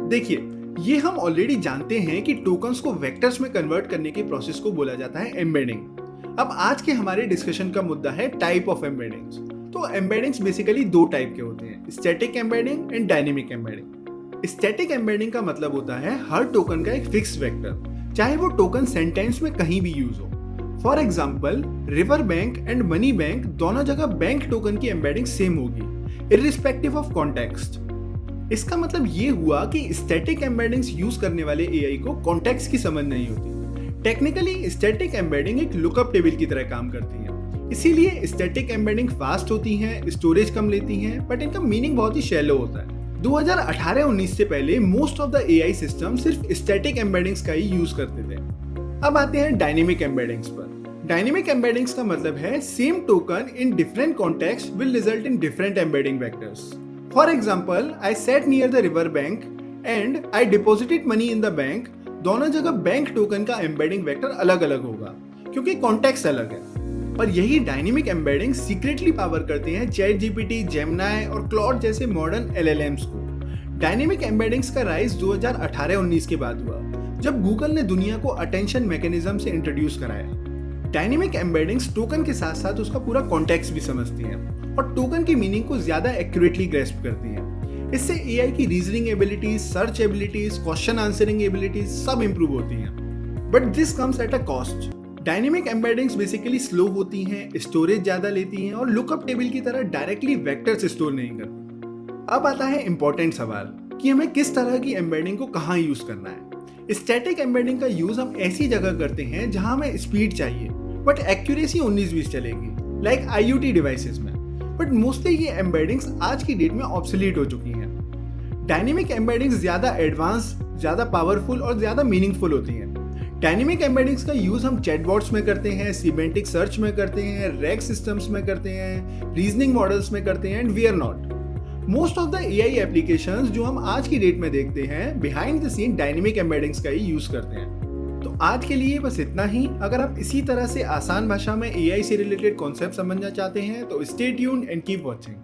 देखिए, ये हम ऑलरेडी जानते हैं कि टोकन्स को वेक्टर्स में कन्वर्ट करने के प्रोसेस को बोला जाता है एम्बेडिंग। अब आज के हमारे डिस्कशन का मुद्दा है टाइप ऑफ एम्बेडिंग्स। तो एम्बेडिंग्स बेसिकली दो टाइप के होते हैं, static embedding and dynamic embedding. Static embedding का मतलब होता है हर टोकन का एक फिक्स वेक्टर, चाहे वो टोकन सेंटेंस में कहीं भी यूज हो। For example, river bank and money bank दोनों जगह बैंक टोकन की एम्बेडिंग सेम होगी, इर्रिस्पेक्टिव ऑफ कॉन्टेक्स्ट। इसका मतलब ये हुआ कि स्टैटिक एम्बेडिंग्स यूज करने वाले एआई को कॉन्टेक्स्ट की समझ नहीं होती। टेक्निकली स्टैटिक एम्बेडिंग एक लुकअप टेबल की तरह काम करती है, इसीलिए स्टैटिक एम्बेडिंग फास्ट होती हैं, स्टोरेज कम लेती हैं, बट इनका मीनिंग बहुत ही शैलो होता है। 2018-19 से पहले most of the AI system सिर्फ स्टैटिक एम्बेडिंग्स का ही यूज करते थे। अब आते हैं डायनेमिक एम्बेडिंग्स पर। डायनेमिक एम्बेडिंग्स का मतलब है same token in different context will result in different embedding vectors. For example, I sat near the river bank and I deposited money in the bank। दोनों जगह बैंक टोकन का embedding vector अलग अलग होगा क्योंकि कॉन्टेक्स्ट अलग है। पर यही डायनेमिक एम्बेडिंग सीक्रेटली पावर करते हैं चैट जीपीटी, जेमिनी और क्लॉड जैसे मॉडर्न एलएलएम्स को। डायनेमिक एम्बेडिंग्स का राइज 2018-19 के बाद हुआ, जब गूगल ने दुनिया को अटेंशन मैकेनिज्म से इंट्रोड्यूस कराया। डायनेमिक एम्बेडिंग्स टोकन के साथ साथ उसका पूरा कॉन्टेक्स्ट भी समझती हैं और टोकन की मीनिंग को ज्यादा एक्यूरेटली ग्रेस्प करती हैं। इससे एआई की reasoning abilities, search abilities, question answering abilities सब इंप्रूव होती हैं। But this comes at a cost. Dynamic embeddings basically slow होती हैं, स्टोरेज ज्यादा लेती हैं और लुकअप टेबल की तरह डायरेक्टली वेक्टर्स स्टोर नहीं करती। अब आता है इंपॉर्टेंट सवाल कि हमें किस तरह की एम्बेडिंग को कहाँ यूज करना है। स्टैटिक एम्बेडिंग का यूज हम ऐसी जगह करते हैं जहां हमें स्पीड चाहिए बट एक्यूरेसी 19-20 चलेगी, लाइक IoT डिवाइसेस में। बट मोस्टली ये एम्बेडिंग्स आज की डेट में ऑब्सोलीट हो चुकी हैं। डायनेमिक एम्बेडिंग्स ज्यादा एडवांस, ज्यादा पावरफुल और ज्यादा मीनिंगफुल होती हैं। डायनेमिक एम्बेडिंग्स का यूज हम चैटबॉट्स में करते हैं, सिमेंटिक सर्च में करते हैं, रैग सिस्टम्स में करते हैं, रीजनिंग मॉडल्स में करते हैं, and we are not. Most of the AI applications जो हम आज की डेट में देखते हैं behind the scene dynamic embeddings का ही यूज करते हैं। तो आज के लिए बस इतना ही। अगर आप इसी तरह से आसान भाषा में एआई से रिलेटेड कॉन्सेप्ट समझना चाहते हैं तो stay tuned and keep watching.